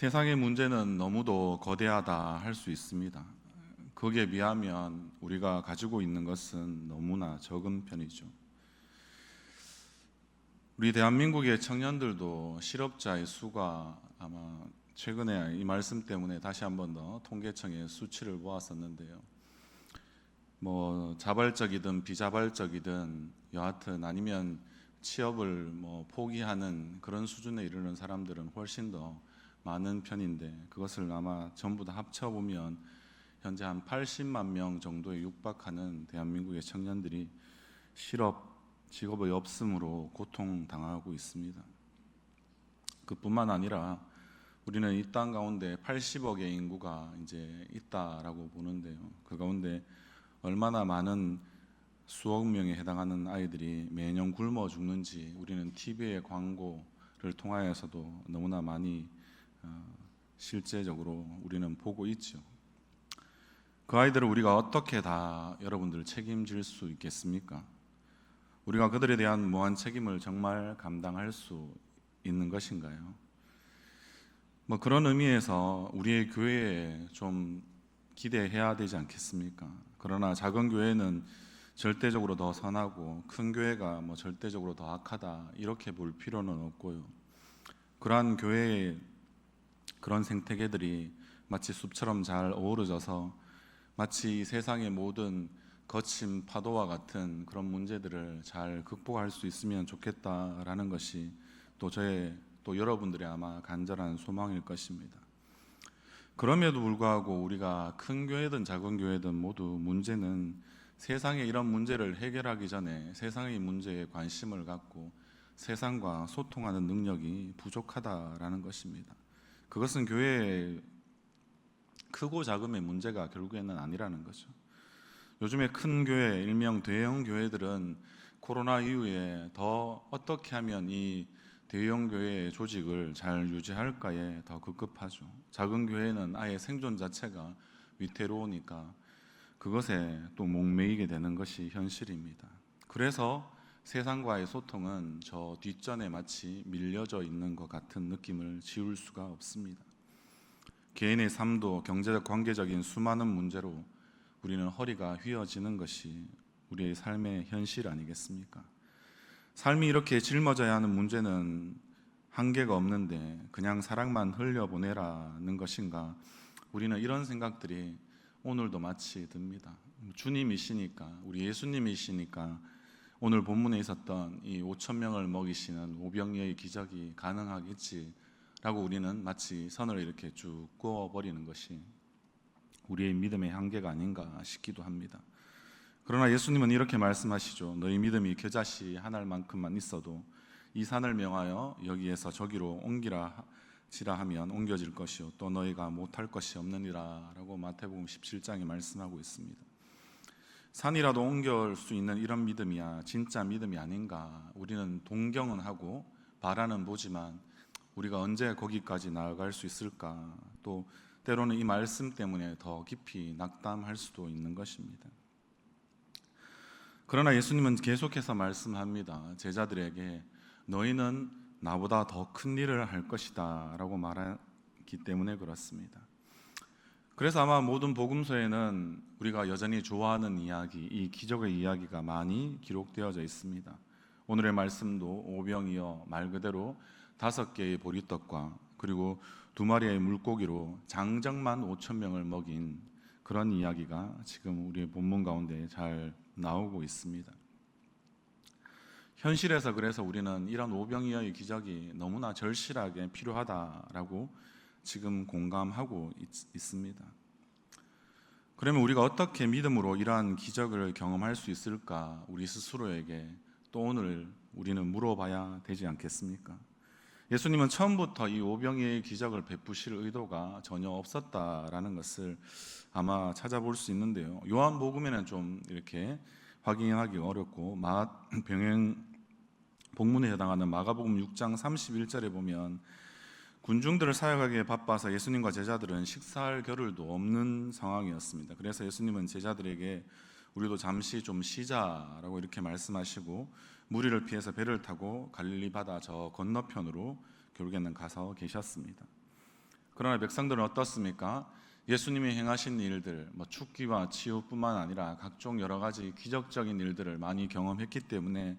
세상의 문제는 너무도 거대하다 할 수 있습니다. 거기에 비하면 우리가 가지고 있는 것은 너무나 적은 편이죠. 우리 대한민국의 청년들도 실업자의 수가 아마 최근에 이 말씀 때문에 다시 한 번 더 통계청의 수치를 보았었는데요. 자발적이든 비자발적이든 여하튼 아니면 취업을 포기하는 그런 수준에 이르는 사람들은 훨씬 더 많은 편인데, 그것을 아마 전부 다 합쳐보면 현재 한 80만 명 정도에 육박하는 대한민국의 청년들이 직업의 없음으로 고통당하고 있습니다. 그뿐만 아니라 우리는 이 땅 가운데 80억의 인구가 이제 있다라고 보는데요. 그 가운데 얼마나 많은 수억 명에 해당하는 아이들이 매년 굶어 죽는지 우리는 TV의 광고를 통하여서도 너무나 많이 실제적으로 우리는 보고 있죠. 그 아이들을 우리가 어떻게 다 여러분들 책임질 수 있겠습니까? 우리가 그들에 대한 무한 책임을 정말 감당할 수 있는 것인가요? 그런 의미에서 우리의 교회에 좀 기대해야 되지 않겠습니까? 그러나 작은 교회는 절대적으로 더 선하고 큰 교회가 절대적으로 더 악하다 이렇게 볼 필요는 없고요. 그러한 교회의 그런 생태계들이 마치 숲처럼 잘 어우러져서 마치 세상의 모든 거친 파도와 같은 그런 문제들을 잘 극복할 수 있으면 좋겠다라는 것이 또 여러분들의 아마 간절한 소망일 것입니다. 그럼에도 불구하고 우리가 큰 교회든 작은 교회든 모두 문제는 세상의 이런 문제를 해결하기 전에 세상의 문제에 관심을 갖고 세상과 소통하는 능력이 부족하다라는 것입니다. 그것은 교회의 크고 작음의 문제가 결국에는 아니라는 거죠. 요즘에 큰 교회, 일명 대형 교회들은 코로나 이후에 더 어떻게 하면 이 대형 교회의 조직을 잘 유지할까에 더 급급하죠. 작은 교회는 아예 생존 자체가 위태로우니까 그것에 또 목매이게 되는 것이 현실입니다. 그래서 세상과의 소통은 저 뒷전에 마치 밀려져 있는 것 같은 느낌을 지울 수가 없습니다. 개인의 삶도 경제적 관계적인 수많은 문제로 우리는 허리가 휘어지는 것이 우리의 삶의 현실 아니겠습니까? 삶이 이렇게 짊어져야 하는 문제는 한계가 없는데 그냥 사랑만 흘려보내라는 것인가? 우리는 이런 생각들이 오늘도 마치 듭니다. 주님이시니까, 우리 예수님이시니까 오늘 본문에 있었던 이 5천 명을 먹이시는 오병이어의 기적이 가능하겠지라고 우리는 마치 선을 이렇게 쭉 그어버리는 것이 우리의 믿음의 한계가 아닌가 싶기도 합니다. 그러나 예수님은 이렇게 말씀하시죠. 너희 믿음이 겨자씨 한 알만큼만 있어도 이 산을 명하여 여기에서 저기로 옮기라 지라 하면 옮겨질 것이요 또 너희가 못할 것이 없느니라 라고 마태복음 17장에 말씀하고 있습니다. 산이라도 옮길 수 있는 이런 믿음이야 진짜 믿음이 아닌가. 우리는 동경은 하고 바라는 보지만 우리가 언제 거기까지 나아갈 수 있을까. 또 때로는 이 말씀 때문에 더 깊이 낙담할 수도 있는 것입니다. 그러나 예수님은 계속해서 말씀합니다. 제자들에게 너희는 나보다 더 큰 일을 할 것이다 라고 말하기 때문에 그렇습니다. 그래서 아마 모든 복음서에는 우리가 여전히 좋아하는 이야기, 이 기적의 이야기가 많이 기록되어져 있습니다. 오늘의 말씀도 오병이어 말 그대로 5개의 보리떡과 그리고 2마리의 물고기로 장정만 5천 명을 먹인 그런 이야기가 지금 우리의 본문 가운데 잘 나오고 있습니다. 현실에서 그래서 우리는 이런 오병이어의 기적이 너무나 절실하게 필요하다라고 지금 공감하고 있습니다. 그러면 우리가 어떻게 믿음으로 이러한 기적을 경험할 수 있을까? 우리 스스로에게 또 오늘 우리는 물어봐야 되지 않겠습니까? 예수님은 처음부터 이 오병이어의 기적을 베푸실 의도가 전혀 없었다라는 것을 아마 찾아볼 수 있는데요. 요한복음에는 좀 이렇게 확인하기 어렵고 복문에 해당하는 마가복음 6장 31절에 보면 군중들을 사역하기에 바빠서 예수님과 제자들은 식사할 겨를도 없는 상황이었습니다. 그래서 예수님은 제자들에게 우리도 잠시 좀 쉬자라고 이렇게 말씀하시고 무리를 피해서 배를 타고 갈릴리 바다 저 건너편으로 결국에는 가서 계셨습니다. 그러나 백성들은 어떻습니까? 예수님이 행하신 일들, 죽기와 치유뿐만 아니라 각종 여러 가지 기적적인 일들을 많이 경험했기 때문에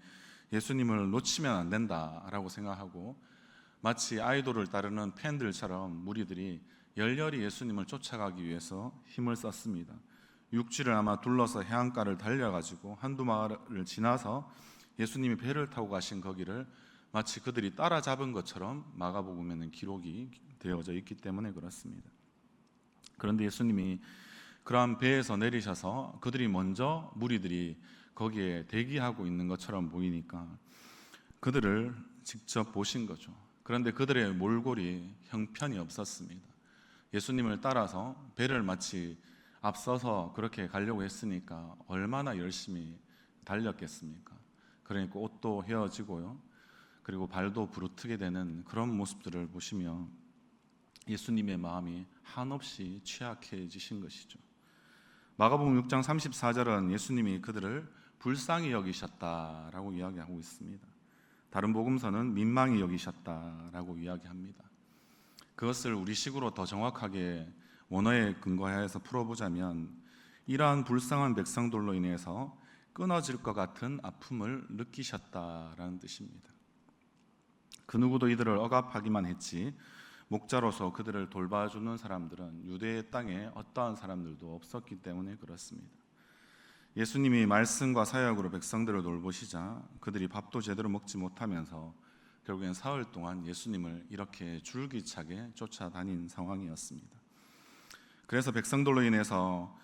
예수님을 놓치면 안 된다라고 생각하고, 마치 아이돌을 따르는 팬들처럼 무리들이 열렬히 예수님을 쫓아가기 위해서 힘을 썼습니다. 육지를 아마 둘러서 해안가를 달려가지고 한두 마을을 지나서 예수님이 배를 타고 가신 거기를 마치 그들이 따라잡은 것처럼 마가복음에는 기록이 되어져 있기 때문에 그렇습니다. 그런데 예수님이 그러한 배에서 내리셔서 그들이 먼저, 무리들이 거기에 대기하고 있는 것처럼 보이니까 그들을 직접 보신 거죠. 그런데 그들의 몰골이 형편이 없었습니다. 예수님을 따라서 배를 마치 앞서서 그렇게 가려고 했으니까 얼마나 열심히 달렸겠습니까? 그러니까 옷도 헤어지고요, 그리고 발도 부르트게 되는 그런 모습들을 보시며 예수님의 마음이 한없이 취약해지신 것이죠. 마가복음 6장 34절은 예수님이 그들을 불쌍히 여기셨다라고 이야기하고 있습니다. 다른 복음서는 민망히 여기셨다라고 이야기합니다. 그것을 우리식으로 더 정확하게 원어에 근거해서 풀어보자면, 이러한 불쌍한 백성들로 인해서 끊어질 것 같은 아픔을 느끼셨다라는 뜻입니다. 그 누구도 이들을 억압하기만 했지 목자로서 그들을 돌봐주는 사람들은 유대의 땅에 어떠한 사람들도 없었기 때문에 그렇습니다. 예수님이 말씀과 사역으로 백성들을 돌보시자 그들이 밥도 제대로 먹지 못하면서 결국엔 사흘 동안 예수님을 이렇게 줄기차게 쫓아다닌 상황이었습니다. 그래서 백성들로 인해서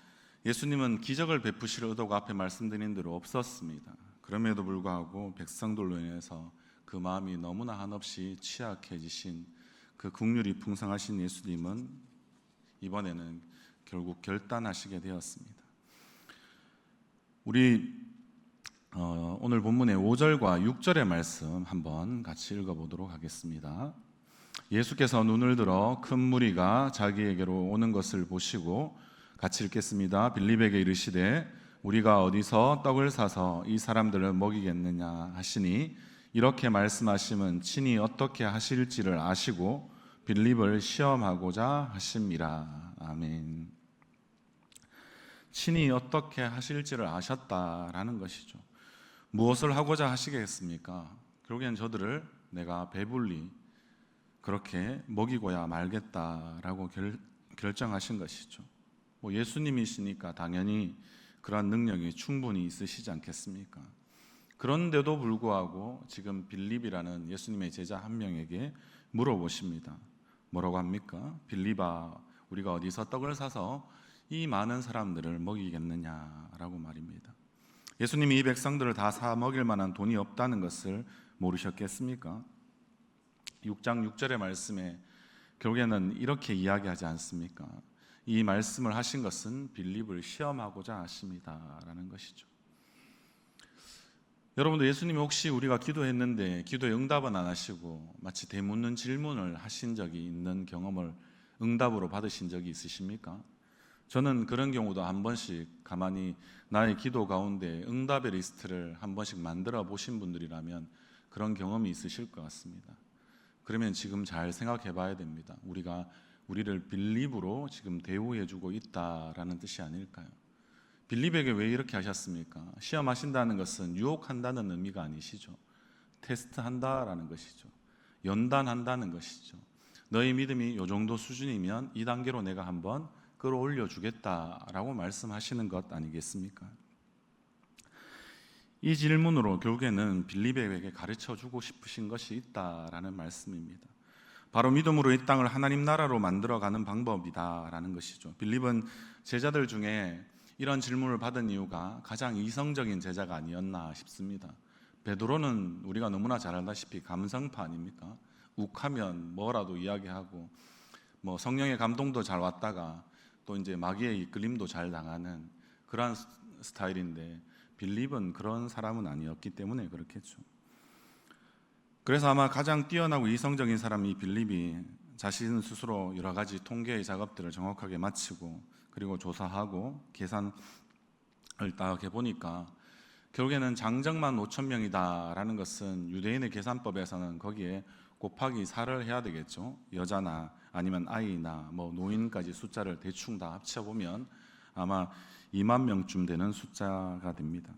예수님은 기적을 베푸실 의도가 앞에 말씀드린 대로 없었습니다. 그럼에도 불구하고 백성들로 인해서 그 마음이 너무나 한없이 취약해지신 그 긍휼이 풍성하신 예수님은 이번에는 결국 결단하시게 되었습니다. 우리 오늘 본문의 5절과 6절의 말씀 한번 같이 읽어보도록 하겠습니다. 예수께서 눈을 들어 큰 무리가 자기에게로 오는 것을 보시고, 같이 읽겠습니다. 빌립에게 이르시되 우리가 어디서 떡을 사서 이 사람들을 먹이겠느냐 하시니, 이렇게 말씀하심은 친히 어떻게 하실지를 아시고 빌립을 시험하고자 하심이라. 아멘. 친히 어떻게 하실지를 아셨다라는 것이죠. 무엇을 하고자 하시겠습니까? 결국엔 저들을 내가 배불리 그렇게 먹이고야 말겠다라고 결정하신 것이죠. 예수님이시니까 당연히 그러한 능력이 충분히 있으시지 않겠습니까? 그런데도 불구하고 지금 빌립이라는 예수님의 제자 한 명에게 물어보십니다. 뭐라고 합니까? 빌립아, 우리가 어디서 떡을 사서 이 많은 사람들을 먹이겠느냐라고 말입니다. 예수님이 이 백성들을 다 사 먹일 만한 돈이 없다는 것을 모르셨겠습니까? 6장 6절의 말씀에 결국에는 이렇게 이야기하지 않습니까? 이 말씀을 하신 것은 빌립을 시험하고자 하십니다라는 것이죠. 여러분들, 예수님이 혹시 우리가 기도했는데 기도에 응답은 안 하시고 마치 되묻는 질문을 하신 적이 있는 경험을 응답으로 받으신 적이 있으십니까? 저는 그런 경우도 한 번씩 가만히 나의 기도 가운데 응답의 리스트를 한 번씩 만들어 보신 분들이라면 그런 경험이 있으실 것 같습니다. 그러면 지금 잘 생각해 봐야 됩니다. 우리가 우리를 빌립으로 지금 대우해주고 있다라는 뜻이 아닐까요? 빌립에게 왜 이렇게 하셨습니까? 시험하신다는 것은 유혹한다는 의미가 아니시죠. 테스트한다라는 것이죠. 연단한다는 것이죠. 너희 믿음이 이 정도 수준이면 이 단계로 내가 한번 끌어올려 주겠다라고 말씀하시는 것 아니겠습니까? 이 질문으로 결국에는 빌립에게 가르쳐주고 싶으신 것이 있다라는 말씀입니다. 바로 믿음으로 이 땅을 하나님 나라로 만들어가는 방법이다라는 것이죠. 빌립은 제자들 중에 이런 질문을 받은 이유가 가장 이성적인 제자가 아니었나 싶습니다. 베드로는 우리가 너무나 잘 알다시피 감성파 아닙니까? 욱하면 뭐라도 이야기하고 성령의 감동도 잘 왔다가 또 이제 마귀의 이끌림도 잘 당하는 그러한 스타일인데, 빌립은 그런 사람은 아니었기 때문에 그렇겠죠. 그래서 아마 가장 뛰어나고 이성적인 사람이 빌립이 자신 스스로 여러 가지 통계의 작업들을 정확하게 마치고 그리고 조사하고 계산을 딱 해보니까 결국에는 장정만 5,000명이다라는 것은 유대인의 계산법에서는 거기에 곱하기 4를 해야 되겠죠. 여자나 아니면 아이나 뭐 노인까지 숫자를 대충 다 합쳐보면 아마 2만 명쯤 되는 숫자가 됩니다.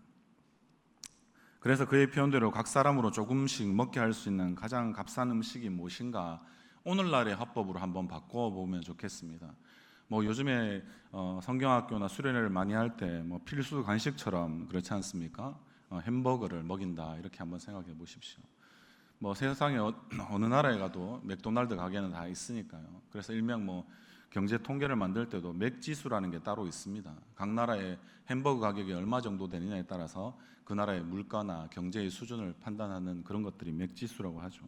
그래서 그의 표현대로 각 사람으로 조금씩 먹게 할 수 있는 가장 값싼 음식이 무엇인가, 오늘날의 화법으로 한번 바꿔보면 좋겠습니다. 뭐 요즘에 성경학교나 수련회를 많이 할 때 뭐 필수 간식처럼 그렇지 않습니까? 햄버거를 먹인다 이렇게 한번 생각해 보십시오. 뭐 세상에 어느 나라에 가도 맥도날드 가게는 다 있으니까요. 그래서 일명 뭐 경제 통계를 만들 때도 맥지수라는 게 따로 있습니다. 각 나라의 햄버거 가격이 얼마 정도 되느냐에 따라서 그 나라의 물가나 경제의 수준을 판단하는 그런 것들이 맥지수라고 하죠.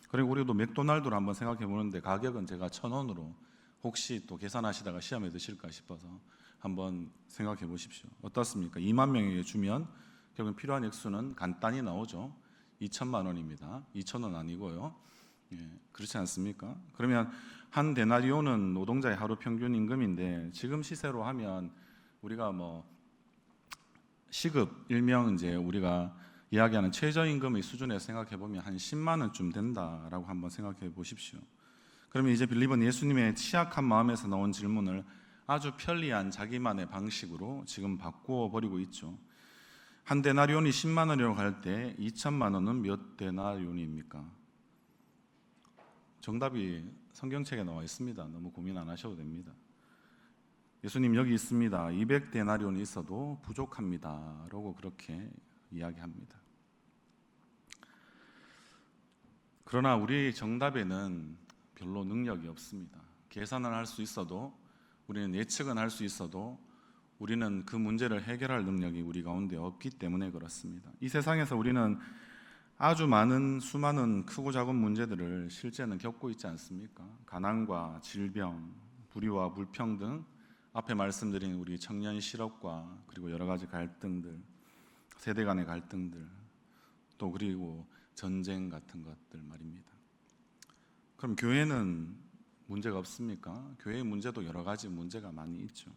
그리고 우리도 맥도날드를 한번 생각해 보는데 가격은 제가 1,000원으로 혹시 또 계산하시다가 시험에 드실까 싶어서 한번 생각해 보십시오. 어떻습니까? 2만 명에게 주면 결국 필요한 액수는 간단히 나오죠. 2천만 원입니다. 2,000원 아니고요. 그렇지 않습니까? 그러면 한 데나리온은 노동자의 하루 평균 임금인데 지금 시세로 하면 우리가 뭐 시급 일명 이제 우리가 이야기하는 최저임금의 수준에서 생각해 보면 한 10만 원쯤 된다라고 한번 생각해 보십시오. 그러면 이제 빌립은 예수님의 취약한 마음에서 나온 질문을 아주 편리한 자기만의 방식으로 지금 바꾸어 버리고 있죠. 한 데나리온이 10만 원이라고 할 때 2천만 원은 몇 데나리온입니까? 정답이 성경책에 나와 있습니다. 너무 고민 안 하셔도 됩니다. 예수님 여기 있습니다. 200데나리온이 있어도 부족합니다. 라고 그렇게 이야기합니다. 그러나 우리 정답에는 별로 능력이 없습니다. 계산을 할 수 있어도, 우리는 예측은 할 수 있어도 우리는 그 문제를 해결할 능력이 우리 가운데 없기 때문에 그렇습니다. 이 세상에서 우리는 아주 많은 수많은 크고 작은 문제들을 실제는 겪고 있지 않습니까? 가난과 질병, 불의와 불평등, 앞에 말씀드린 우리 청년 실업과 그리고 여러 가지 갈등들, 세대 간의 갈등들, 또 그리고 전쟁 같은 것들 말입니다. 그럼 교회는 문제가 없습니까? 교회의 문제도 여러 가지 문제가 많이 있죠.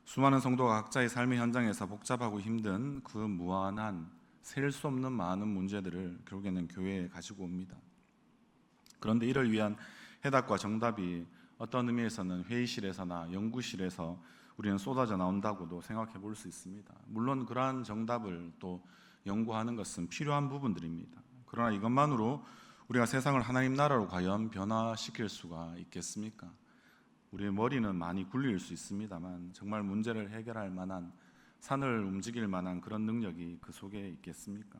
수많은 성도가 각자의 삶의 현장에서 복잡하고 힘든 그 무한한 셀 수 없는 많은 문제들을 결국에는 교회에 가지고 옵니다. 그런데 이를 위한 해답과 정답이 어떤 의미에서는 회의실에서나 연구실에서 우리는 쏟아져 나온다고도 생각해 볼 수 있습니다. 물론 그러한 정답을 또 연구하는 것은 필요한 부분들입니다. 그러나 이것만으로 우리가 세상을 하나님 나라로 과연 변화시킬 수가 있겠습니까? 우리의 머리는 많이 굴릴 수 있습니다만 정말 문제를 해결할 만한, 산을 움직일 만한 그런 능력이 그 속에 있겠습니까?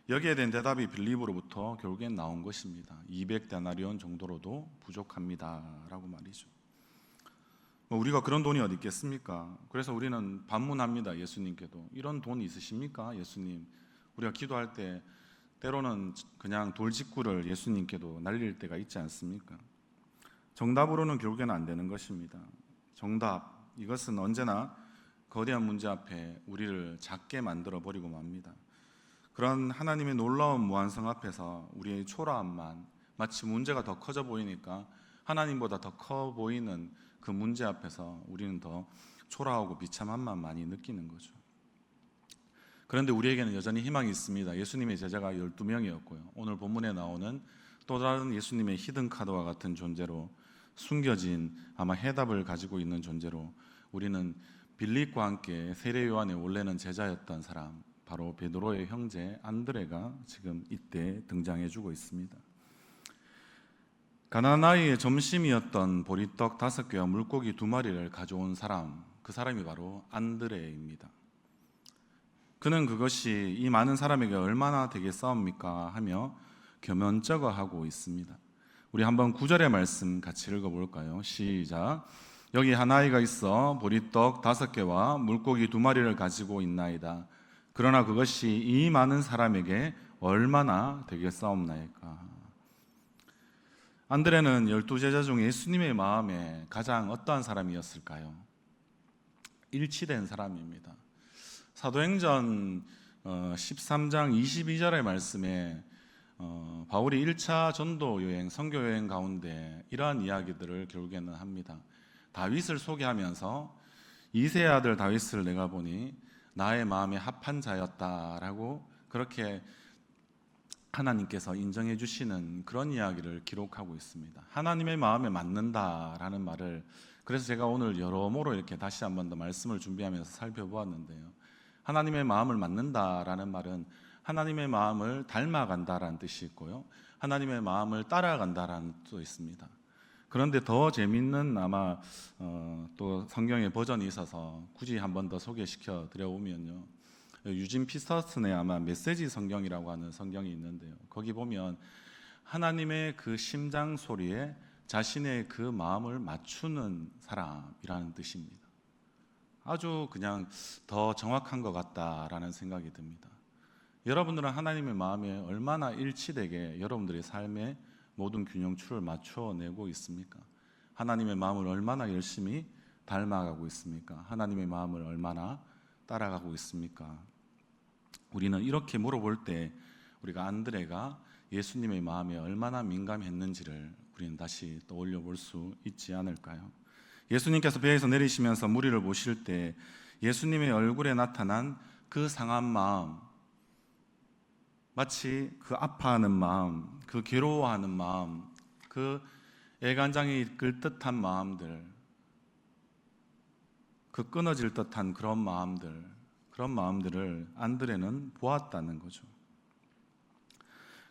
여기에 대한 대답이 빌립으로부터 결국엔 나온 것입니다. 200데나리온 정도로도 부족합니다 라고 말이죠. 우리가 그런 돈이 어디 있겠습니까? 그래서 우리는 반문합니다. 예수님께도 이런 돈 있으십니까? 예수님, 우리가 기도할 때 때로는 그냥 돌직구를 예수님께도 날릴 때가 있지 않습니까? 정답으로는 결국에는 안 되는 것입니다. 정답, 이것은 언제나 거대한 문제 앞에 우리를 작게 만들어 버리고 맙니다. 그런 하나님의 놀라운 무한성 앞에서 우리의 초라함만, 마치 문제가 더 커져 보이니까 하나님보다 더 커 보이는 그 문제 앞에서 우리는 더 초라하고 비참함만 많이 느끼는 거죠. 그런데 우리에게는 여전히 희망이 있습니다. 예수님의 제자가 12명이었고요. 오늘 본문에 나오는 또 다른 예수님의 히든카드와 같은 존재로, 숨겨진 아마 해답을 가지고 있는 존재로 우리는 빌립과 함께 세례 요한의 원래는 제자였던 사람, 바로 베드로의 형제 안드레가 지금 이때 등장해주고 있습니다. 가난한 아이의 점심이었던 보리떡 5개와 물고기 2마리를 가져온 사람, 그 사람이 바로 안드레입니다. 그는 그것이 이 많은 사람에게 얼마나 되겠사옵니까 하며 겸연쩍어하고 있습니다. 우리 한번 9절의 말씀 같이 읽어볼까요? 시작. 여기 한 아이가 있어 보리떡 5개와 물고기 2마리를 가지고 있나이다. 그러나 그것이 이 많은 사람에게 얼마나 되겠사옵나이까. 안드레는 12제자 중에 예수님의 마음에 가장 어떠한 사람이었을까요? 일치된 사람입니다. 사도행전 13장 22절의 말씀에 바울이 1차 전도 여행, 선교 여행 가운데 이러한 이야기들을 결국에는 합니다. 다윗을 소개하면서 이새의 아들 다윗을 내가 보니 나의 마음에 합한 자였다라고 그렇게 하나님께서 인정해 주시는 그런 이야기를 기록하고 있습니다. 하나님의 마음에 맞는다라는 말을, 그래서 제가 오늘 여러모로 이렇게 다시 한 번 더 말씀을 준비하면서 살펴보았는데요. 하나님의 마음을 맞는다라는 말은 하나님의 마음을 닮아간다라는 뜻이 있고요, 하나님의 마음을 따라간다라는 뜻도 있습니다. 그런데 더 재밌는 아마 또 성경의 버전이 있어서 굳이 한 번 더 소개시켜 드려보면요, 유진 피터슨의 아마 메시지 성경이라고 하는 성경이 있는데요, 거기 보면 하나님의 그 심장 소리에 자신의 그 마음을 맞추는 사람이라는 뜻입니다. 아주 그냥 더 정확한 것 같다라는 생각이 듭니다. 여러분들은 하나님의 마음에 얼마나 일치되게 여러분들의 삶의 모든 균형추를 맞춰내고 있습니까? 하나님의 마음을 얼마나 열심히 닮아가고 있습니까? 하나님의 마음을 얼마나 따라가고 있습니까? 우리는 이렇게 물어볼 때 우리가 안드레가 예수님의 마음에 얼마나 민감했는지를 우리는 다시 떠올려 볼 수 있지 않을까요? 예수님께서 배에서 내리시면서 무리를 보실 때 예수님의 얼굴에 나타난 그 상한 마음, 마치 그 아파하는 마음, 그 괴로워하는 마음, 그 애간장이 이끌 듯한 마음들, 그 끊어질 듯한 그런 마음들을 안드레는 보았다는 거죠.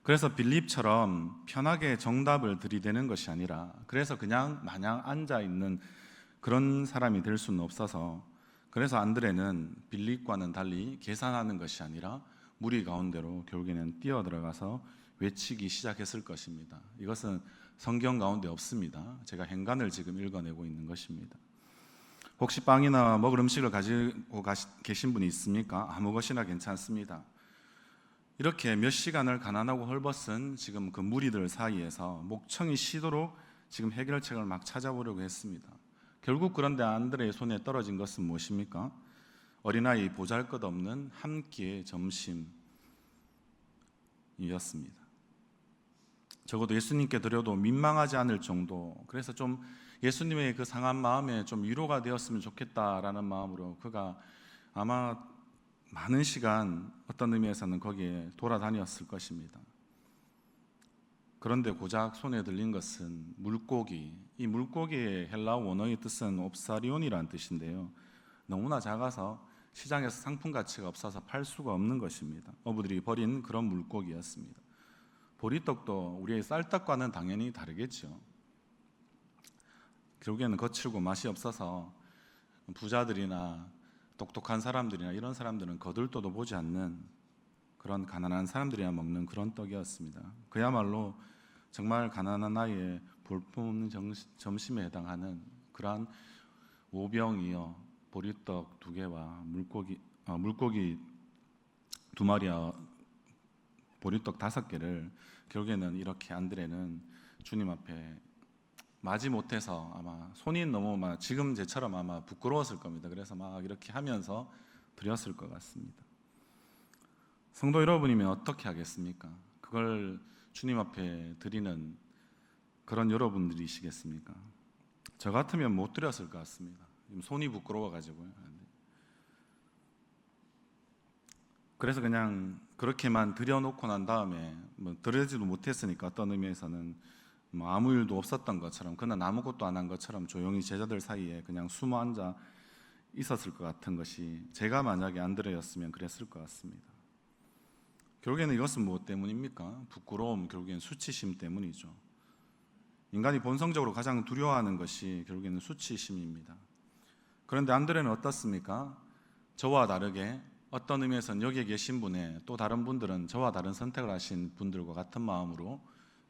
그래서 빌립처럼 편하게 정답을 들이대는 것이 아니라, 그래서 그냥 마냥 앉아 있는 그런 사람이 될 수는 없어서, 그래서 안드레는 빌립과는 달리 계산하는 것이 아니라 무리 가운데로 결국에는 뛰어들어가서 외치기 시작했을 것입니다. 이것은 성경 가운데 없습니다. 제가 행간을 지금 읽어내고 있는 것입니다. 혹시 빵이나 먹을 음식을 가지고 계신 분이 있습니까? 아무 것이나 괜찮습니다. 이렇게 몇 시간을 가난하고 헐벗은 지금 그 무리들 사이에서 목청이 쉬도록 지금 해결책을 막 찾아보려고 했습니다. 결국 그런데 안드레의 손에 떨어진 것은 무엇입니까? 어린아이 보잘것없는 한 끼의 점심이었습니다. 적어도 예수님께 드려도 민망하지 않을 정도, 그래서 좀 예수님의 그 상한 마음에 좀 위로가 되었으면 좋겠다라는 마음으로 그가 아마 많은 시간 어떤 의미에서는 거기에 돌아다녔을 것입니다. 그런데 고작 손에 들린 것은 물고기. 이 물고기의 헬라어 원어의 뜻은 옵사리온이라는 뜻인데요, 너무나 작아서 시장에서 상품 가치가 없어서 팔 수가 없는 것입니다. 어부들이 버린 그런 물고기였습니다. 보리떡도 우리의 쌀떡과는 당연히 다르겠죠. 결국에는 거칠고 맛이 없어서 부자들이나 똑똑한 사람들이나 이런 사람들은 거들떠도 보지 않는 그런 가난한 사람들이나 먹는 그런 떡이었습니다. 그야말로 정말 가난한 아이의 볼품없는 점심에 해당하는 그러한 오병이어 보리떡 2개와 물고기 2마리와 보리떡 5개를 결국에는 이렇게 안드레는 주님 앞에 마지 못해서 아마 손이 너무 지금 제처럼 아마 부끄러웠을 겁니다. 그래서 막 이렇게 하면서 드렸을 것 같습니다. 성도 여러분이면 어떻게 하겠습니까? 그걸 주님 앞에 드리는 그런 여러분들이시겠습니까? 저 같으면 못 드렸을 것 같습니다. 손이 부끄러워가지고요. 그래서 그냥 그렇게만 드려놓고 난 다음에 드리지도 못했으니까 어떤 의미에서는 아무 일도 없었던 것처럼, 그는 아무것도 안 한 것처럼 조용히 제자들 사이에 그냥 숨어 앉아 있었을 것 같은 것이, 제가 만약에 안드레였으면 그랬을 것 같습니다. 결국에는 이것은 무엇 때문입니까? 부끄러움, 결국에는 수치심 때문이죠. 인간이 본성적으로 가장 두려워하는 것이 결국에는 수치심입니다. 그런데 안드레는 어떻습니까? 저와 다르게 어떤 의미에서는 여기에 계신 분의 또 다른 분들은 저와 다른 선택을 하신 분들과 같은 마음으로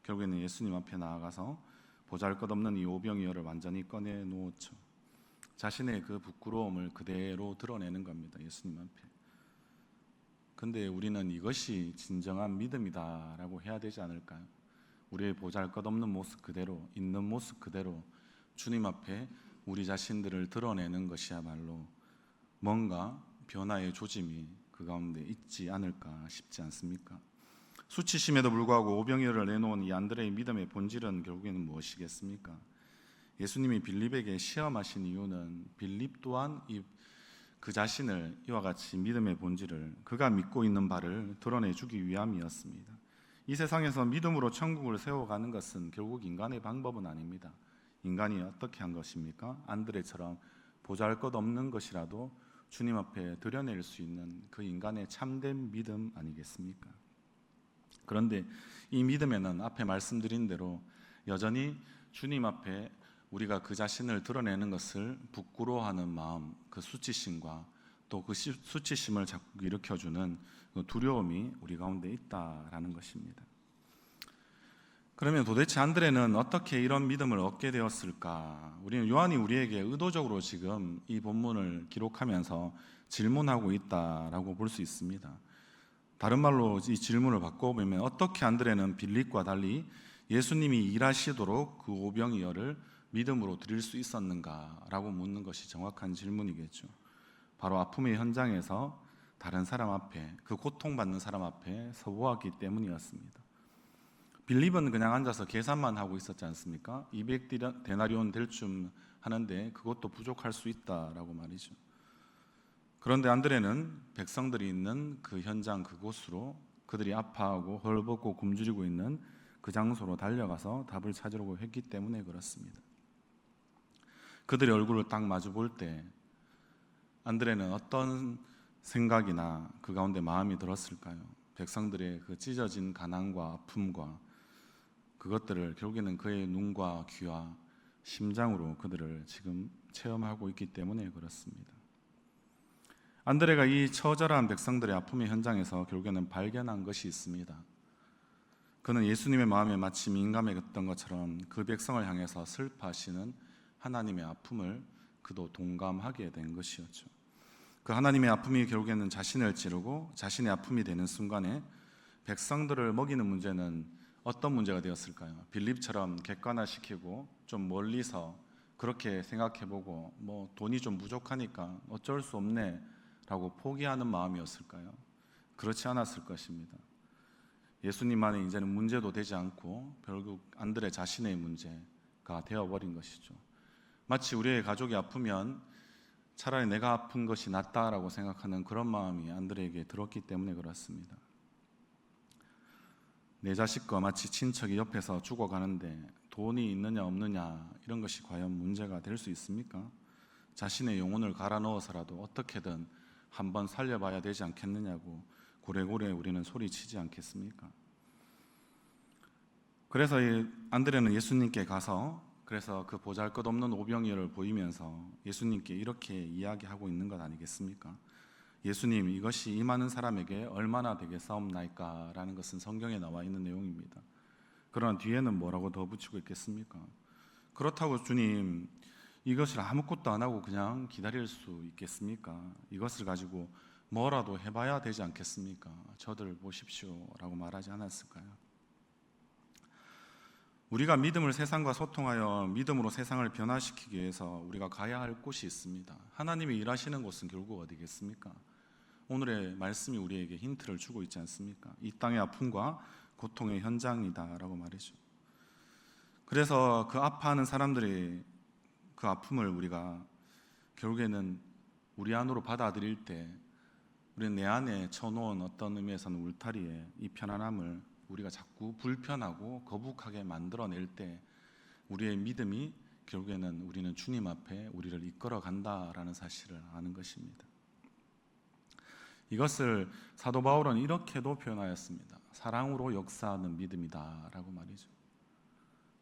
결국에는 예수님 앞에 나아가서 보잘것없는 이 오병이어를 완전히 꺼내놓죠. 자신의 그 부끄러움을 그대로 드러내는 겁니다, 예수님 앞에. 근데 우리는 이것이 진정한 믿음이다라고 해야 되지 않을까요? 우리의 보잘것없는 모습 그대로, 있는 모습 그대로 주님 앞에 우리 자신들을 드러내는 것이야말로 뭔가 변화의 조짐이 그 가운데 있지 않을까 싶지 않습니까? 수치심에도 불구하고 오병이어를 내놓은 이 안드레의 믿음의 본질은 결국에는 무엇이겠습니까? 예수님이 빌립에게 시험하신 이유는 빌립 또한 그 자신을 이와 같이 믿음의 본질을, 그가 믿고 있는 바를 드러내주기 위함이었습니다. 이 세상에서 믿음으로 천국을 세워가는 것은 결국 인간의 방법은 아닙니다. 인간이 어떻게 한 것입니까? 안드레처럼 보잘것없는 것이라도 주님 앞에 드러낼 수 있는 그 인간의 참된 믿음 아니겠습니까? 그런데 이 믿음에는 앞에 말씀드린 대로 여전히 주님 앞에 우리가 그 자신을 드러내는 것을 부끄러워하는 마음, 그 수치심과 또 그 수치심을 자꾸 일으켜주는 그 두려움이 우리 가운데 있다라는 것입니다. 그러면 도대체 안드레는 어떻게 이런 믿음을 얻게 되었을까? 우리는 요한이 우리에게 의도적으로 지금 이 본문을 기록하면서 질문하고 있다라고 볼 수 있습니다. 다른 말로 이 질문을 바꿔보면 어떻게 안드레는 빌립과 달리 예수님이 일하시도록 그 오병이어를 믿음으로 드릴 수 있었는가라고 묻는 것이 정확한 질문이겠죠. 바로 아픔의 현장에서 다른 사람 앞에, 그 고통받는 사람 앞에 서보았기 때문이었습니다. 빌립은 그냥 앉아서 계산만 하고 있었지 않습니까? 200데나리온 될 쯤 하는데 그것도 부족할 수 있다라고 말이죠. 그런데 안드레는 백성들이 있는 그 현장 그곳으로, 그들이 아파하고 헐벗고 굶주리고 있는 그 장소로 달려가서 답을 찾으려고 했기 때문에 그렇습니다. 그들의 얼굴을 딱 마주 볼 때 안드레는 어떤 생각이나 그 가운데 마음이 들었을까요? 백성들의 그 찢어진 가난과 아픔과 그것들을 결국에는 그의 눈과 귀와 심장으로 그들을 지금 체험하고 있기 때문에 그렇습니다. 안드레가 이 처절한 백성들의 아픔의 현장에서 결국에는 발견한 것이 있습니다. 그는 예수님의 마음에 마치 민감했던 것처럼 그 백성을 향해서 슬퍼하시는 하나님의 아픔을 그도 동감하게 된 것이었죠. 그 하나님의 아픔이 결국에는 자신을 찌르고 자신의 아픔이 되는 순간에 백성들을 먹이는 문제는 어떤 문제가 되었을까요? 빌립처럼 객관화시키고 좀 멀리서 그렇게 생각해보고 뭐 돈이 좀 부족하니까 어쩔 수 없네 라고 포기하는 마음이었을까요? 그렇지 않았을 것입니다. 예수님만의 이제는 문제도 되지 않고 결국 안드레 자신의 문제가 되어버린 것이죠. 마치 우리의 가족이 아프면 차라리 내가 아픈 것이 낫다라고 생각하는 그런 마음이 안드레에게 들었기 때문에 그렇습니다. 내 자식과 마치 친척이 옆에서 죽어가는데 돈이 있느냐 없느냐 이런 것이 과연 문제가 될 수 있습니까? 자신의 영혼을 갈아 넣어서라도 어떻게든 한번 살려봐야 되지 않겠느냐고 고래고래 우리는 소리치지 않겠습니까? 그래서 이 안드레는 예수님께 가서 그래서 그 보잘것없는 오병이어를 보이면서 예수님께 이렇게 이야기하고 있는 것 아니겠습니까? 예수님, 이것이 이 많은 사람에게 얼마나 되겠사옵나이까? 라는 것은 성경에 나와 있는 내용입니다. 그러나 뒤에는 뭐라고 더 붙이고 있겠습니까? 그렇다고 주님, 이것을 아무것도 안 하고 그냥 기다릴 수 있겠습니까? 이것을 가지고 뭐라도 해봐야 되지 않겠습니까? 저들 보십시오 라고 말하지 않았을까요? 우리가 믿음을 세상과 소통하여 믿음으로 세상을 변화시키기 위해서 우리가 가야 할 곳이 있습니다. 하나님이 일하시는 곳은 결국 어디겠습니까? 오늘의 말씀이 우리에게 힌트를 주고 있지 않습니까? 이 땅의 아픔과 고통의 현장이다라고 말이죠. 그래서 그 아파하는 사람들의 그 아픔을 우리가 결국에는 우리 안으로 받아들일 때 우리는 내 안에 쳐놓은 어떤 의미에서는 울타리에 이 편안함을 우리가 자꾸 불편하고 거북하게 만들어낼 때 우리의 믿음이 결국에는 우리는 주님 앞에 우리를 이끌어 간다라는 사실을 아는 것입니다. 이것을 사도 바울은 이렇게도 표현하였습니다. 사랑으로 역사하는 믿음이다라고 말이죠.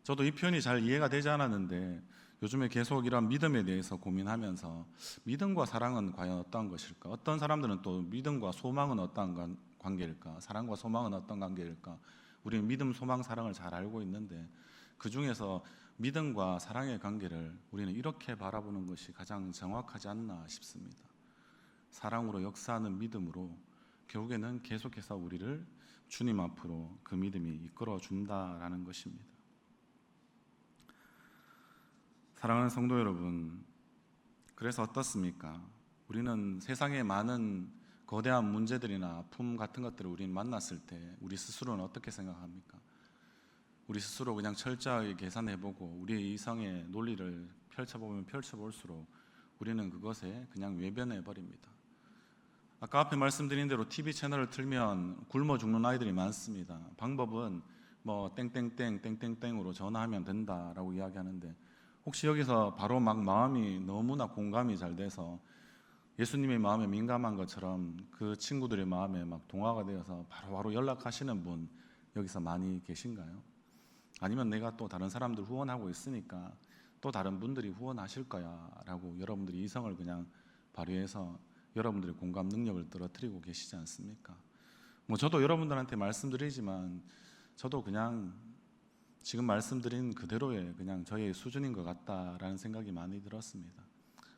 저도 이 표현이 잘 이해가 되지 않았는데 요즘에 계속 이런 믿음에 대해서 고민하면서 믿음과 사랑은 과연 어떤 것일까? 어떤 사람들은 또 믿음과 소망은 어떤 관계일까? 사랑과 소망은 어떤 관계일까? 우리는 믿음, 소망, 사랑을 잘 알고 있는데 그 중에서 믿음과 사랑의 관계를 우리는 이렇게 바라보는 것이 가장 정확하지 않나 싶습니다. 사랑으로 역사하는 믿음으로 결국에는 계속해서 우리를 주님 앞으로 그 믿음이 이끌어 준다라는 것입니다. 사랑하는 성도 여러분, 그래서 어떻습니까? 우리는 세상의 많은 거대한 문제들이나 아픔 같은 것들을 우리는 만났을 때 우리 스스로는 어떻게 생각합니까? 우리 스스로 그냥 철저하게 계산해보고 우리의 이성의 논리를 펼쳐보면 펼쳐볼수록 우리는 그것에 그냥 외면해버립니다. 아까 앞에 말씀드린 대로 TV 채널을 틀면 굶어 죽는 아이들이 많습니다. 방법은 뭐 땡땡땡 땡땡땡으로 전화하면 된다라고 이야기하는데, 혹시 여기서 바로 막 마음이 너무나 공감이 잘 돼서 예수님의 마음에 민감한 것처럼 그 친구들의 마음에 막 동화가 되어서 바로바로 연락하시는 분 여기서 많이 계신가요? 아니면 내가 또 다른 사람들 후원하고 있으니까 또 다른 분들이 후원하실 거야 라고 여러분들이 이성을 그냥 발휘해서 여러분들의 공감 능력을 떨어뜨리고 계시지 않습니까? 뭐 저도 여러분들한테 말씀드리지만 저도 그냥 지금 말씀드린 그대로의 그냥 저의 수준인 것 같다라는 생각이 많이 들었습니다.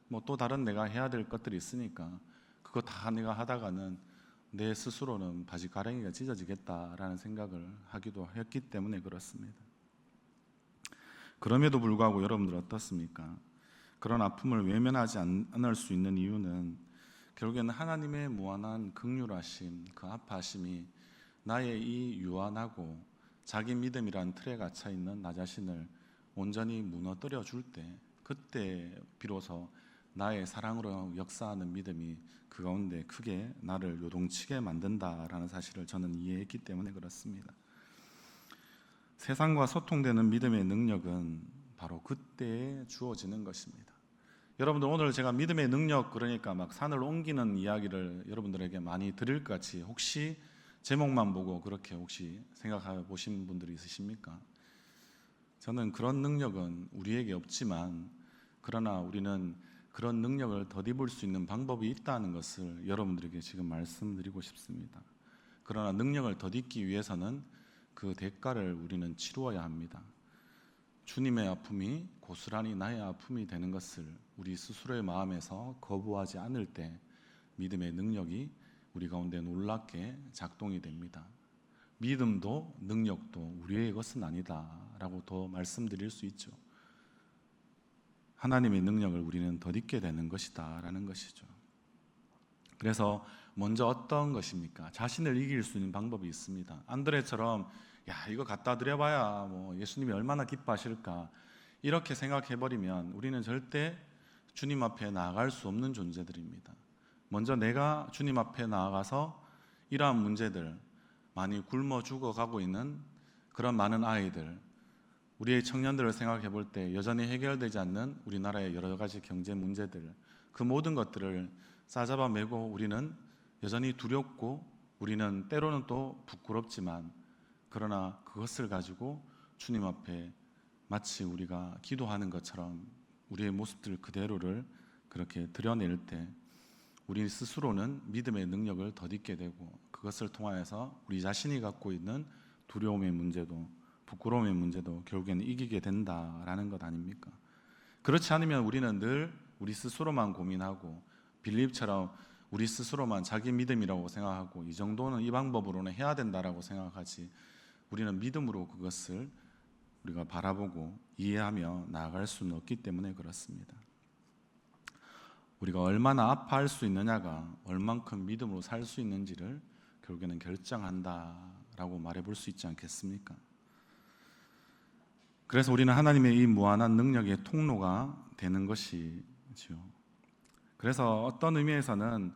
뭐 또 다른 내가 해야 될 것들이 있으니까 그거 다 내가 하다가는 내 스스로는 바지가랑이가 찢어지겠다라는 생각을 하기도 했기 때문에 그렇습니다. 그럼에도 불구하고 여러분들 어떻습니까? 그런 아픔을 외면하지 않을 수 있는 이유는 결국에는 하나님의 무한한 긍휼하심, 그 아파하심이 나의 이 유한하고 자기 믿음이란 틀에 갇혀 있는 나 자신을 온전히 무너뜨려 줄 때, 그때 비로소 나의 사랑으로 역사하는 믿음이 그 가운데 크게 나를 요동치게 만든다라는 사실을 저는 이해했기 때문에 그렇습니다. 세상과 소통되는 믿음의 능력은 바로 그때에 주어지는 것입니다. 여러분들 오늘 제가 믿음의 능력 그러니까 막 산을 옮기는 이야기를 여러분들에게 많이 드릴 것 같이 혹시 제목만 보고 그렇게 혹시 생각해 보신 분들이 있으십니까? 저는 그런 능력은 우리에게 없지만 그러나 우리는 그런 능력을 덧입을 수 있는 방법이 있다는 것을 여러분들에게 지금 말씀드리고 싶습니다. 그러나 능력을 덧입기 위해서는 그 대가를 우리는 치루어야 합니다. 주님의 아픔이 고스란히 나의 아픔이 되는 것을 우리 스스로의 마음에서 거부하지 않을 때 믿음의 능력이 우리 가운데 놀랍게 작동이 됩니다. 믿음도 능력도 우리의 것은 아니다라고 더 말씀드릴 수 있죠. 하나님의 능력을 우리는 덧입게 되는 것이다라는 것이죠. 그래서 먼저 어떤 것입니까? 자신을 이길 수 있는 방법이 있습니다. 안드레처럼 야 이거 갖다 드려봐야 뭐 예수님이 얼마나 기뻐하실까 이렇게 생각해버리면 우리는 절대 주님 앞에 나아갈 수 없는 존재들입니다. 먼저 내가 주님 앞에 나아가서 이러한 문제들, 많이 굶어 죽어가고 있는 그런 많은 아이들, 우리의 청년들을 생각해 볼 때 여전히 해결되지 않는 우리나라의 여러 가지 경제 문제들, 그 모든 것들을 싸잡아 메고 우리는 여전히 두렵고 우리는 때로는 또 부끄럽지만 그러나 그것을 가지고 주님 앞에 마치 우리가 기도하는 것처럼 우리의 모습들 그대로를 그렇게 드러낼 때 우리 스스로는 믿음의 능력을 덧입게 되고 그것을 통하여서 우리 자신이 갖고 있는 두려움의 문제도 부끄러움의 문제도 결국에는 이기게 된다라는 것 아닙니까? 그렇지 않으면 우리는 늘 우리 스스로만 고민하고 빌립처럼 우리 스스로만 자기 믿음이라고 생각하고 이 정도는 이 방법으로는 해야 된다라고 생각하지 우리는 믿음으로 그것을 우리가 바라보고 이해하며 나아갈 수는 없기 때문에 그렇습니다. 우리가 얼마나 아파할 수 있느냐가 얼만큼 믿음으로 살 수 있는지를 결국에는 결정한다라고 말해볼 수 있지 않겠습니까? 그래서 우리는 하나님의 이 무한한 능력의 통로가 되는 것이지요. 그래서 어떤 의미에서는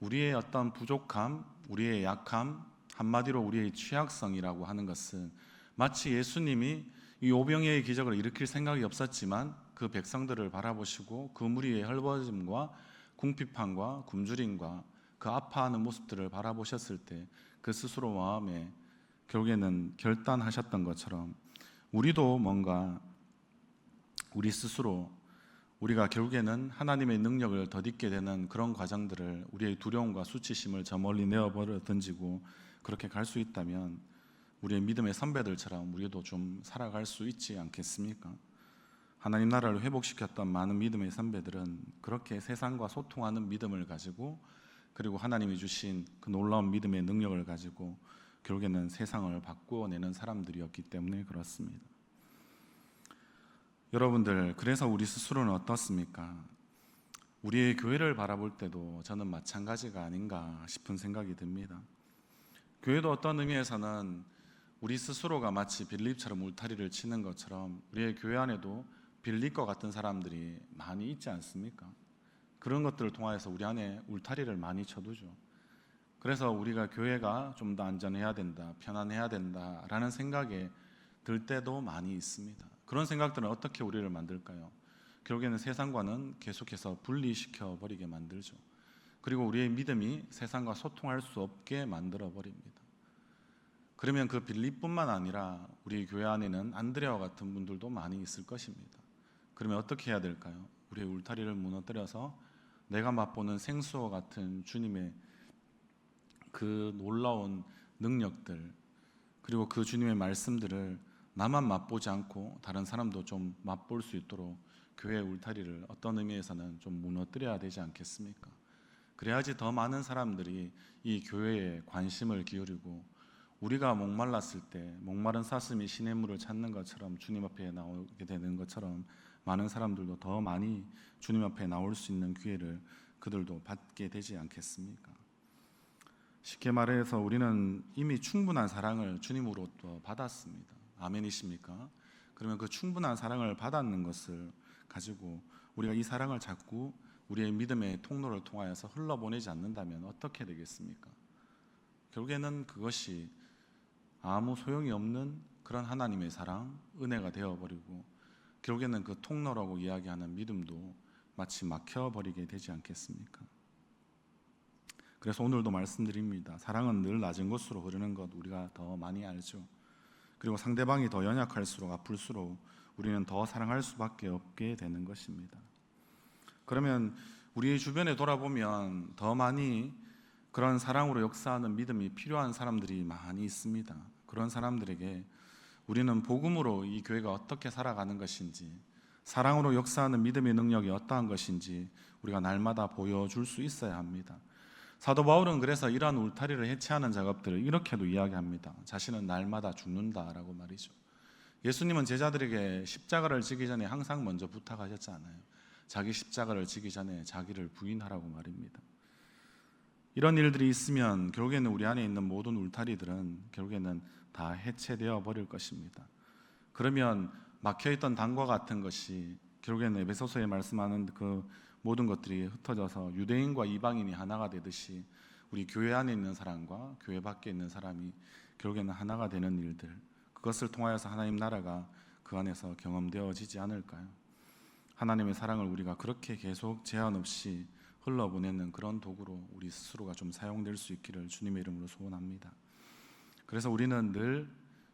우리의 어떤 부족함, 우리의 약함, 한마디로 우리의 취약성이라고 하는 것은 마치 예수님이 이 오병이어의 기적을 일으킬 생각이 없었지만 그 백성들을 바라보시고 그 무리의 헐벗음과 궁핍함과 굶주림과 그 아파하는 모습들을 바라보셨을 때 그 스스로 마음에 결국에는 결단하셨던 것처럼 우리도 뭔가 우리 스스로 우리가 결국에는 하나님의 능력을 덧입게 되는 그런 과정들을 우리의 두려움과 수치심을 저 멀리 내어버려 던지고 그렇게 갈 수 있다면 우리의 믿음의 선배들처럼 우리도 좀 살아갈 수 있지 않겠습니까? 하나님 나라를 회복시켰던 많은 믿음의 선배들은 그렇게 세상과 소통하는 믿음을 가지고 그리고 하나님이 주신 그 놀라운 믿음의 능력을 가지고 결국에는 세상을 바꾸어내는 사람들이었기 때문에 그렇습니다. 여러분들, 그래서 우리 스스로는 어떻습니까? 우리의 교회를 바라볼 때도 저는 마찬가지가 아닌가 싶은 생각이 듭니다. 교회도 어떤 의미에서는 우리 스스로가 마치 빌립처럼 울타리를 치는 것처럼 우리의 교회 안에도 빌립과 같은 사람들이 많이 있지 않습니까? 그런 것들을 통하여서 우리 안에 울타리를 많이 쳐두죠. 그래서 우리가 교회가 좀 더 안전해야 된다, 편안해야 된다라는 생각에 들 때도 많이 있습니다. 그런 생각들은 어떻게 우리를 만들까요? 결국에는 세상과는 계속해서 분리시켜 버리게 만들죠. 그리고 우리의 믿음이 세상과 소통할 수 없게 만들어 버립니다. 그러면 그 빌립뿐만 아니라 우리 교회 안에는 안드레와 같은 분들도 많이 있을 것입니다. 그러면 어떻게 해야 될까요? 우리의 울타리를 무너뜨려서 내가 맛보는 생수와 같은 주님의 그 놀라운 능력들, 그리고 그 주님의 말씀들을 나만 맛보지 않고 다른 사람도 좀 맛볼 수 있도록 교회의 울타리를 어떤 의미에서는 좀 무너뜨려야 되지 않겠습니까? 그래야지 더 많은 사람들이 이 교회에 관심을 기울이고, 우리가 목말랐을 때 목마른 사슴이 시냇물을 찾는 것처럼 주님 앞에 나오게 되는 것처럼 많은 사람들도 더 많이 주님 앞에 나올 수 있는 기회를 그들도 받게 되지 않겠습니까? 쉽게 말해서 우리는 이미 충분한 사랑을 주님으로부터 받았습니다. 아멘이십니까? 그러면 그 충분한 사랑을 받았는 것을 가지고 우리가 이 사랑을 자꾸 우리의 믿음의 통로를 통하여서 흘러보내지 않는다면 어떻게 되겠습니까? 결국에는 그것이 아무 소용이 없는 그런 하나님의 사랑, 은혜가 되어버리고, 결국에는 그 통로라고 이야기하는 믿음도 마치 막혀버리게 되지 않겠습니까? 그래서 오늘도 말씀드립니다. 사랑은 늘 낮은 곳으로 흐르는 것 우리가 더 많이 알죠. 그리고 상대방이 더 연약할수록, 아플수록 우리는 더 사랑할 수밖에 없게 되는 것입니다. 그러면 우리 주변에 돌아보면 더 많이 그런 사랑으로 역사하는 믿음이 필요한 사람들이 많이 있습니다. 그런 사람들에게 우리는 복음으로 이 교회가 어떻게 살아가는 것인지, 사랑으로 역사하는 믿음의 능력이 어떠한 것인지 우리가 날마다 보여줄 수 있어야 합니다. 사도 바울은 그래서 이러한 울타리를 해체하는 작업들을 이렇게도 이야기합니다. 자신은 날마다 죽는다라고 말이죠. 예수님은 제자들에게 십자가를 지기 전에 항상 먼저 부탁하셨잖아요. 자기 십자가를 지기 전에 자기를 부인하라고 말입니다. 이런 일들이 있으면 결국에는 우리 안에 있는 모든 울타리들은 결국에는 다 해체되어 버릴 것입니다. 그러면 막혀있던 담과 같은 것이 결국에는 에베소서에 말씀하는 그 모든 것들이 흩어져서 유대인과 이방인이 하나가 되듯이 우리 교회 안에 있는 사람과 교회 밖에 있는 사람이 결국에는 하나가 되는 일들, 그것을 통하여서 하나님 나라가 그 안에서 경험되어지지 않을까요? 하나님의 사랑을 우리가 그렇게 계속 제한 없이 흘러보내는 그런 도구로 우리 스스로가 좀 사용될 수 있기를 주님의 이름으로 소원합니다. 그래서 우리는 늘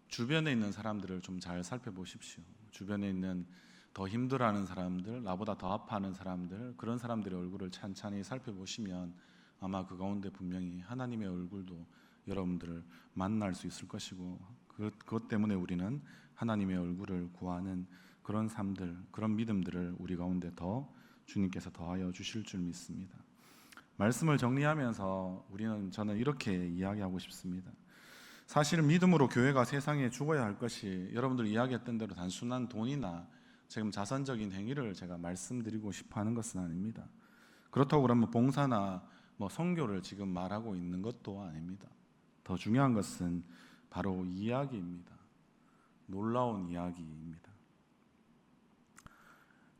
주변에 있는 사람들을 좀 잘 살펴보십시오. 주변에 있는 더 힘들어하는 사람들, 나보다 더 아파하는 사람들, 그런 사람들의 얼굴을 찬찬히 살펴보시면 아마 그 가운데 분명히 하나님의 얼굴도 여러분들을 만날 수 있을 것이고, 그것 때문에 우리는 하나님의 얼굴을 구하는 그런 삶들, 그런 믿음들을 우리 가운데 더 주님께서 더하여 주실 줄 믿습니다. 말씀을 정리하면서 저는 이렇게 이야기하고 싶습니다. 사실 믿음으로 교회가 세상에 죽어야 할 것이 여러분들 이야기했던 대로 단순한 돈이나 지금 자선적인 행위를 제가 말씀드리고 싶어 하는 것은 아닙니다. 그렇다고 그러면 봉사나 선교를 지금 말하고 있는 것도 아닙니다. 더 중요한 것은 바로 이야기입니다. 놀라운 이야기입니다.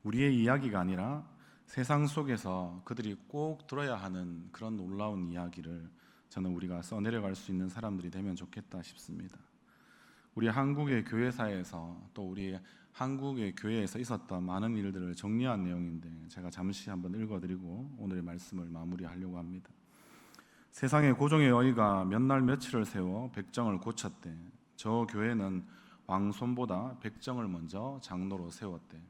우리의 이야기가 아니라 세상 속에서 그들이 꼭 들어야 하는 그런 놀라운 이야기를 저는 우리가 써내려갈 수 있는 사람들이 되면 좋겠다 싶습니다. 우리 한국의 교회사에서 또 우리 한국의 교회에서 있었던 많은 일들을 정리한 내용인데 제가 잠시 한번 읽어드리고 오늘의 말씀을 마무리하려고 합니다. 세상의 고종의 어이가 몇 날 며칠을 세워 백정을 고쳤대. 저 교회는 왕손보다 백정을 먼저 장로로 세웠대.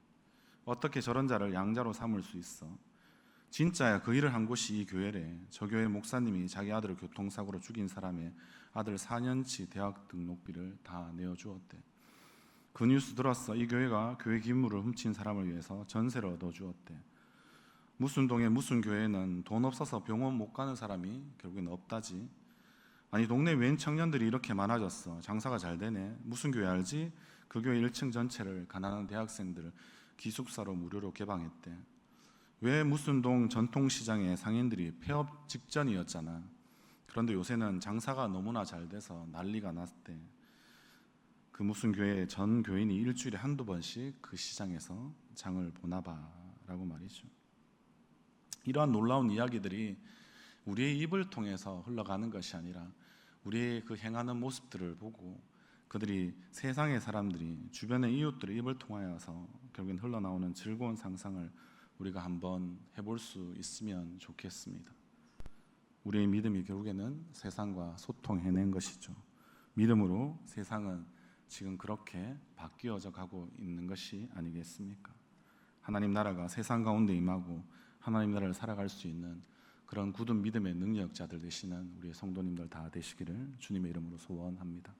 어떻게 저런 자를 양자로 삼을 수 있어? 진짜야, 그 일을 한 곳이 이 교회래. 저 교회 목사님이 자기 아들을 교통사고로 죽인 사람의 아들 4년치 대학 등록비를 다 내어주었대. 그 뉴스 들었어. 이 교회가 교회 기물을 훔친 사람을 위해서 전세를 얻어주었대. 무슨 동에 무슨 교회는 돈 없어서 병원 못 가는 사람이 결국엔 없다지. 아니 동네 웬 청년들이 이렇게 많아졌어. 장사가 잘 되네. 무슨 교회 알지? 그 교회 1층 전체를 가난한 대학생들 기숙사로 무료로 개방했대. 왜 무슨 동 전통시장에 상인들이 폐업 직전이었잖아. 그런데 요새는 장사가 너무나 잘 돼서 난리가 났대. 그 무슨 교회 전 교인이 일주일에 한두 번씩 그 시장에서 장을 보나 봐라고 말이죠. 이러한 놀라운 이야기들이 우리의 입을 통해서 흘러가는 것이 아니라 우리의 그 행하는 모습들을 보고 그들이 세상의 사람들이 주변의 이웃들의 입을 통하여서 결국엔 흘러나오는 즐거운 상상을 우리가 한번 해볼 수 있으면 좋겠습니다. 우리의 믿음이 결국에는 세상과 소통해낸 것이죠. 믿음으로 세상은 지금 그렇게 바뀌어져 가고 있는 것이 아니겠습니까? 하나님 나라가 세상 가운데 임하고 하나님 나라를 살아갈 수 있는 그런 굳은 믿음의 능력자들 되시는 우리의 성도님들 다 되시기를 주님의 이름으로 소원합니다.